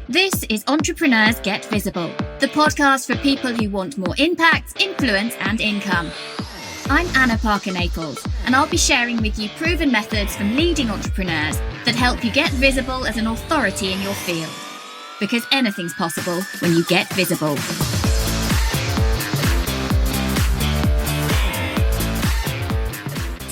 This is Entrepreneurs Get Visible, the podcast for people who want more impact, influence, and income. I'm Anna Parker-Naples, and I'll be sharing with you proven methods from leading entrepreneurs that help you get visible as an authority in your field. Because anything's possible when you get visible.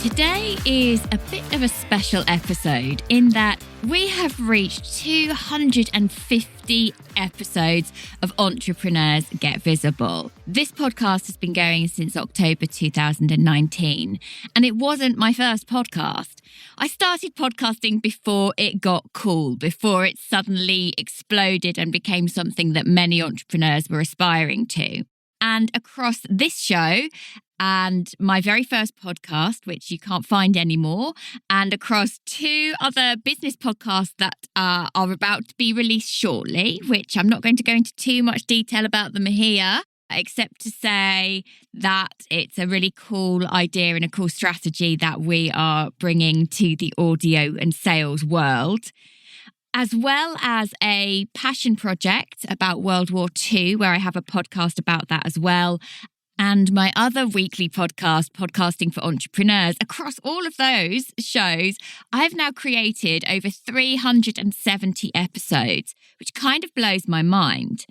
Today is a bit of a special episode in that we have reached 250 episodes of Entrepreneurs Get Visible. This podcast has been going since October 2019, and it wasn't my first podcast. I started podcasting before it got cool, before it suddenly exploded and became something that many entrepreneurs were aspiring to. And across this show and my very first podcast, which you can't find anymore, and across two other business podcasts that are about to be released shortly, which I'm not going to go into too much detail about them here, except to say that it's a really cool idea and a cool strategy that we are bringing to the audio and sales world, as well as a passion project about World War II, where I have a podcast about that as well, and my other weekly podcast, Podcasting for Entrepreneurs. Across all of those shows, I've now created over 370 episodes, which kind of blows my mind.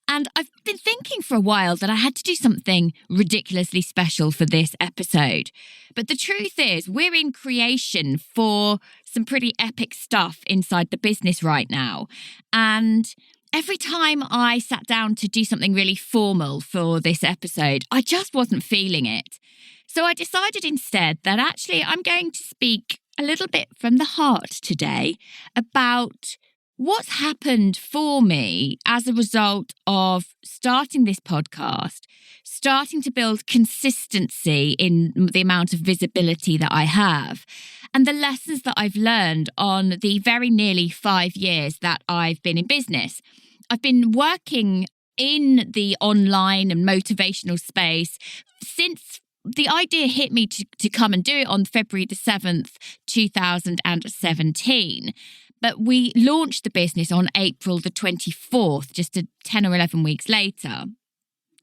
And I've been thinking for a while that I had to do something ridiculously special for this episode. But the truth is, we're in creation for some pretty epic stuff inside the business right now. And every time I sat down to do something really formal for this episode, I just wasn't feeling it. So I decided instead that actually I'm going to speak a little bit from the heart today about what's happened for me as a result of starting this podcast, starting to build consistency in the amount of visibility that I have, and the lessons that I've learned on the very nearly 5 years that I've been in business. I've been working in the online and motivational space since the idea hit me to come and do it on February the 7th, 2017. But we launched the business on April the 24th, just 10 or 11 weeks later.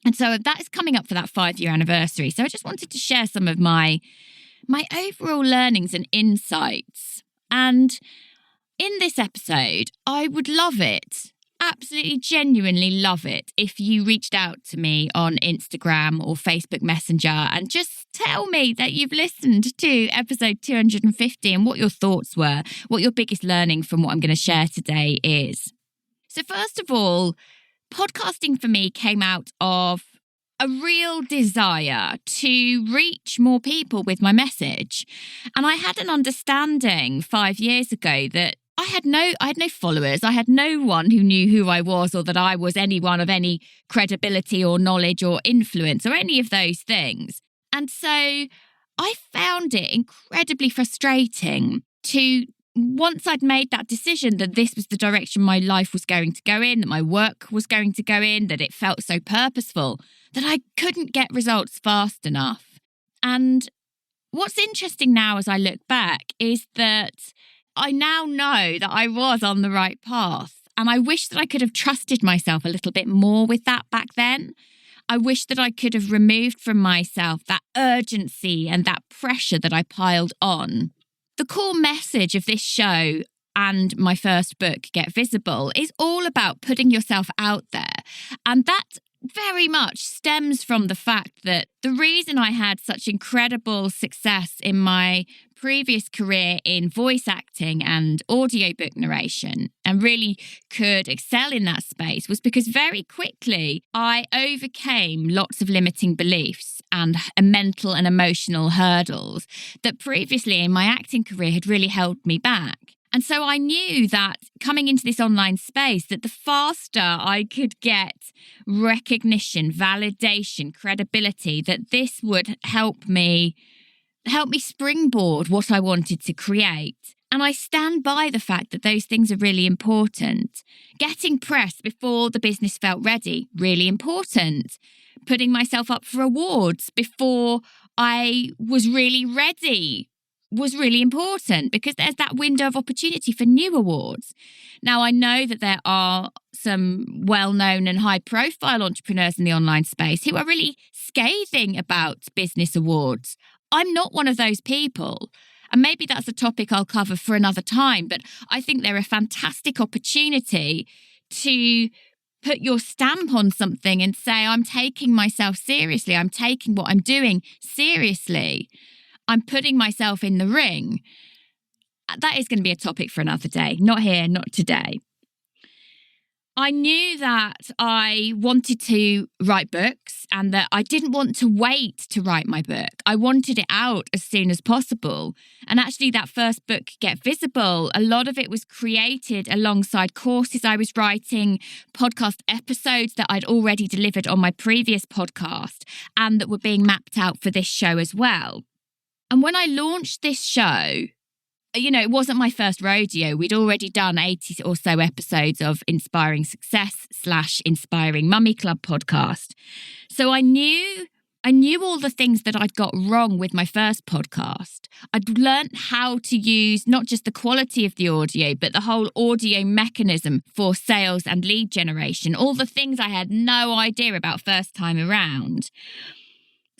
And so that is coming up for that 5-year anniversary. So I just wanted to share some of my overall learnings and insights. And in this episode, I would love it, absolutely genuinely love it, if you reached out to me on Instagram or Facebook Messenger and just tell me that you've listened to episode 250 and what your thoughts were, what your biggest learning from what I'm going to share today is. So first of all, podcasting for me came out of a real desire to reach more people with my message. And I had an understanding 5 years ago that I had no followers. I had no one who knew who I was or that I was anyone of any credibility or knowledge or influence or any of those things. And so I found it incredibly frustrating to, once I'd made that decision that this was the direction my life was going to go in, that my work was going to go in, that it felt so purposeful, that I couldn't get results fast enough. And what's interesting now as I look back is that I now know that I was on the right path. And I wish that I could have trusted myself a little bit more with that back then. I wish that I could have removed from myself that urgency and that pressure that I piled on. The core message of this show and my first book, Get Visible, is all about putting yourself out there. And that very much stems from the fact that the reason I had such incredible success in my previous career in voice acting and audiobook narration and really could excel in that space was because very quickly I overcame lots of limiting beliefs and mental and emotional hurdles that previously in my acting career had really held me back. And so I knew that coming into this online space, that the faster I could get recognition, validation, credibility, that this would help me springboard what I wanted to create. And I stand by the fact that those things are really important. Getting press before the business felt ready, really important. Putting myself up for awards before I was really ready, was really important because there's that window of opportunity for new awards. Now, I know that there are some well-known and high-profile entrepreneurs in the online space who are really scathing about business awards. I'm not one of those people. And maybe that's a topic I'll cover for another time, but I think they're a fantastic opportunity to put your stamp on something and say, I'm taking myself seriously. I'm taking what I'm doing seriously. I'm putting myself in the ring. That is going to be a topic for another day. Not here, not today. I knew that I wanted to write books and that I didn't want to wait to write my book. I wanted it out as soon as possible. And actually that first book, Get Visible, a lot of it was created alongside courses I was writing, podcast episodes that I'd already delivered on my previous podcast and that were being mapped out for this show as well. And when I launched this show, it wasn't my first rodeo. We'd already done 80 or so episodes of Inspiring Success / Inspiring Mummy Club podcast. So I knew all the things that I'd got wrong with my first podcast. I'd learned how to use not just the quality of the audio, but the whole audio mechanism for sales and lead generation, all the things I had no idea about first time around.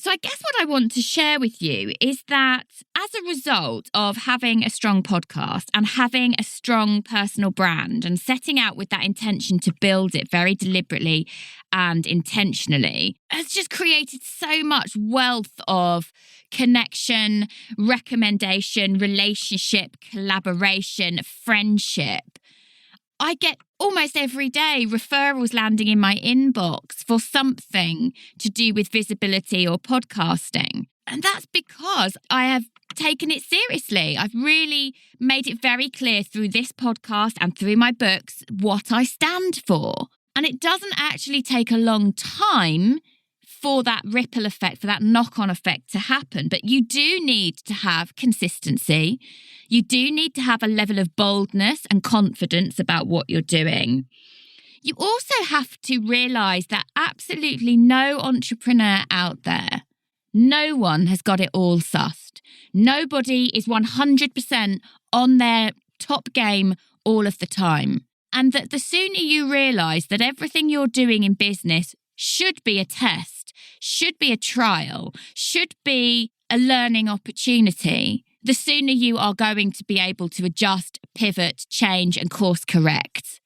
So I guess what I want to share with you is that as a result of having a strong podcast and having a strong personal brand and setting out with that intention to build it very deliberately and intentionally has just created so much wealth of connection, recommendation, relationship, collaboration, friendship. I get almost every day referrals landing in my inbox for something to do with visibility or podcasting. And that's because I have taken it seriously. I've really made it very clear through this podcast and through my books what I stand for. And it doesn't actually take a long time for that ripple effect, for that knock-on effect to happen. But you do need to have consistency. You do need to have a level of boldness and confidence about what you're doing. You also have to realise that absolutely no entrepreneur out there, no one has got it all sussed. Nobody is 100% on their top game all of the time. And that the sooner you realise that everything you're doing in business should be a test, should be a trial, should be a learning opportunity, the sooner you are going to be able to adjust, pivot, change and course correct.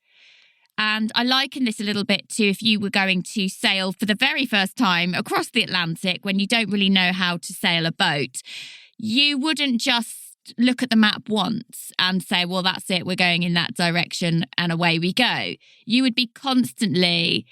And I liken this a little bit to if you were going to sail for the very first time across the Atlantic when you don't really know how to sail a boat. You wouldn't just look at the map once and say, well, that's it, we're going in that direction and away we go. You would be constantly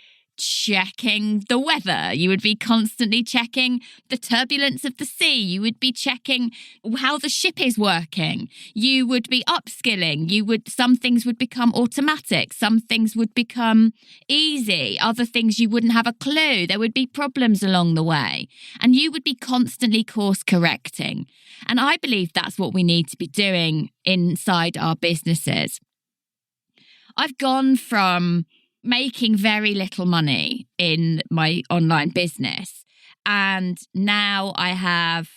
checking the weather. You would be constantly checking the turbulence of the sea. You would be checking how the ship is working. You would be upskilling. Some things would become automatic. Some things would become easy. Other things you wouldn't have a clue. There would be problems along the way. And you would be constantly course correcting. And I believe that's what we need to be doing inside our businesses. I've gone from making very little money in my online business. And now I have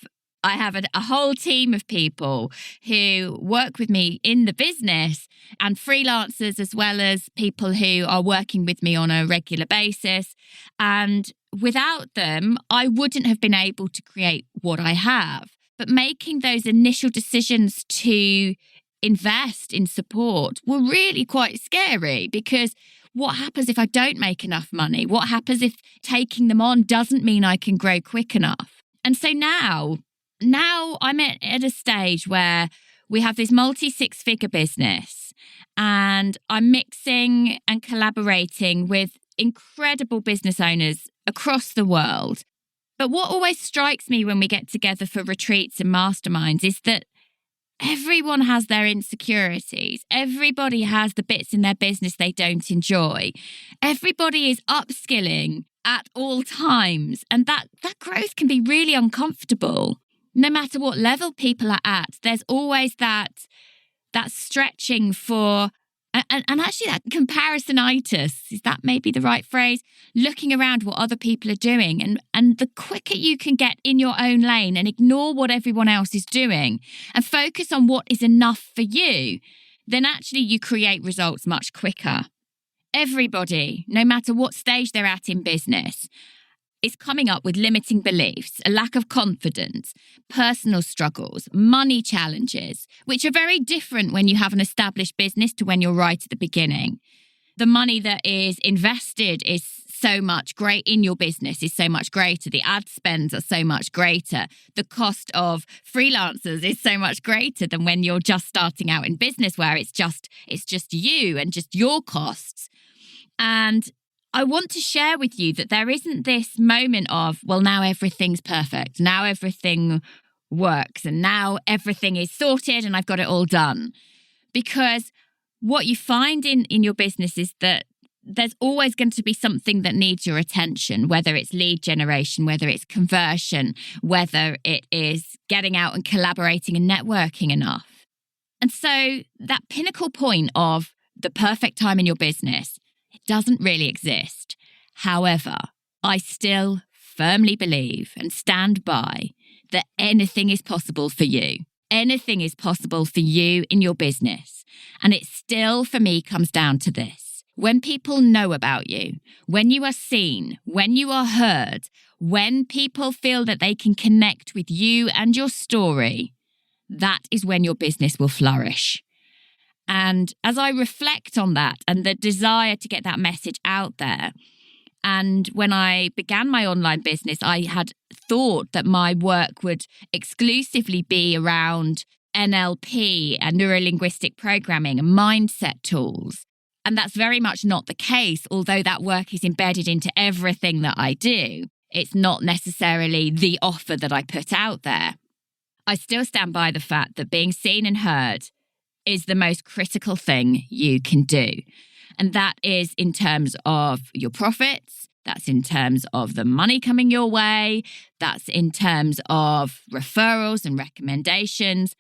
a whole team of people who work with me in the business and freelancers as well as people who are working with me on a regular basis. And without them, I wouldn't have been able to create what I have. But making those initial decisions to invest in support were really quite scary because what happens if I don't make enough money? What happens if taking them on doesn't mean I can grow quick enough? And so now I'm at a stage where we have this multi-six-figure business and I'm mixing and collaborating with incredible business owners across the world. But what always strikes me when we get together for retreats and masterminds is that everyone has their insecurities. Everybody has the bits in their business they don't enjoy. Everybody is upskilling at all times. And that growth can be really uncomfortable. No matter what level people are at, there's always that stretching for And actually that comparisonitis, is that maybe the right phrase? Looking around what other people are doing. And the quicker you can get in your own lane and ignore what everyone else is doing and focus on what is enough for you, then actually you create results much quicker. Everybody, no matter what stage they're at in business, is coming up with limiting beliefs, a lack of confidence, personal struggles, money challenges, which are very different when you have an established business to when you're right at the beginning. The money that is invested is so much great in your business is so much greater. The ad spends are so much greater. The cost of freelancers is so much greater than when you're just starting out in business, where it's just you and just your costs. And I want to share with you that there isn't this moment of, well, now everything's perfect. Now everything works and now everything is sorted and I've got it all done. Because what you find in your business is that there's always going to be something that needs your attention, whether it's lead generation, whether it's conversion, whether it is getting out and collaborating and networking enough. And so that pinnacle point of the perfect time in your business, it doesn't really exist. However, I still firmly believe and stand by that anything is possible for you. Anything is possible for you in your business. And it still, for me, comes down to this. When people know about you, when you are seen, when you are heard, when people feel that they can connect with you and your story, that is when your business will flourish. And as I reflect on that and the desire to get that message out there, and when I began my online business, I had thought that my work would exclusively be around NLP and neuro-linguistic programming and mindset tools. And that's very much not the case, although that work is embedded into everything that I do. It's not necessarily the offer that I put out there. I still stand by the fact that being seen and heard is the most critical thing you can do. And that is in terms of your profits. That's in terms of the money coming your way. That's in terms of referrals and recommendations.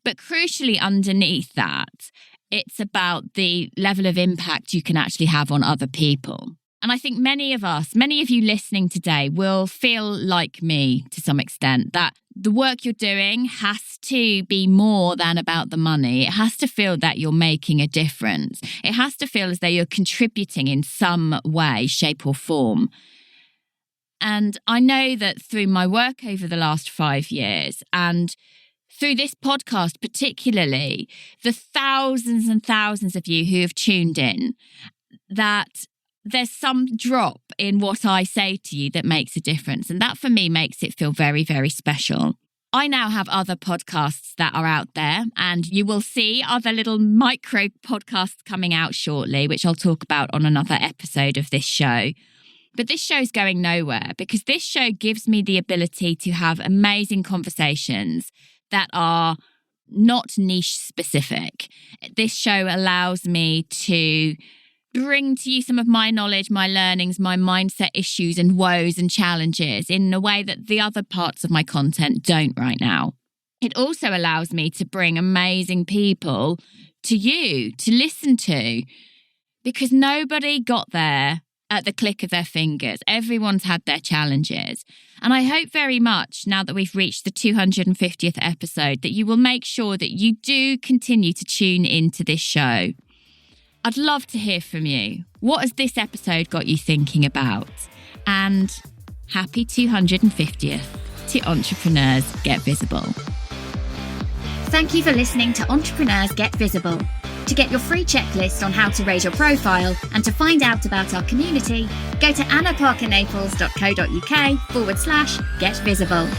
But crucially underneath that, it's about the level of impact you can actually have on other people. And I think many of you listening today will feel like me to some extent, that the work you're doing has to be more than about the money. It has to feel that you're making a difference. It has to feel as though you're contributing in some way, shape or form. And I know that through my work over the last 5 years and through this podcast particularly, the thousands and thousands of you who have tuned in, that there's some drop in what I say to you that makes a difference. And that for me makes it feel very, very special. I now have other podcasts that are out there, and you will see other little micro podcasts coming out shortly, which I'll talk about on another episode of this show. But this show's going nowhere because this show gives me the ability to have amazing conversations that are not niche specific. This show allows me to bring to you some of my knowledge, my learnings, my mindset issues and woes and challenges in a way that the other parts of my content don't right now. It also allows me to bring amazing people to you to listen to, because nobody got there at the click of their fingers. Everyone's had their challenges. And I hope very much, now that we've reached the 250th episode, that you will make sure that you do continue to tune into this show. I'd love to hear from you. What has this episode got you thinking about? And happy 250th to Entrepreneurs Get Visible. Thank you for listening to Entrepreneurs Get Visible. To get your free checklist on how to raise your profile and to find out about our community, go to annaparkernaples.co.uk/get visible.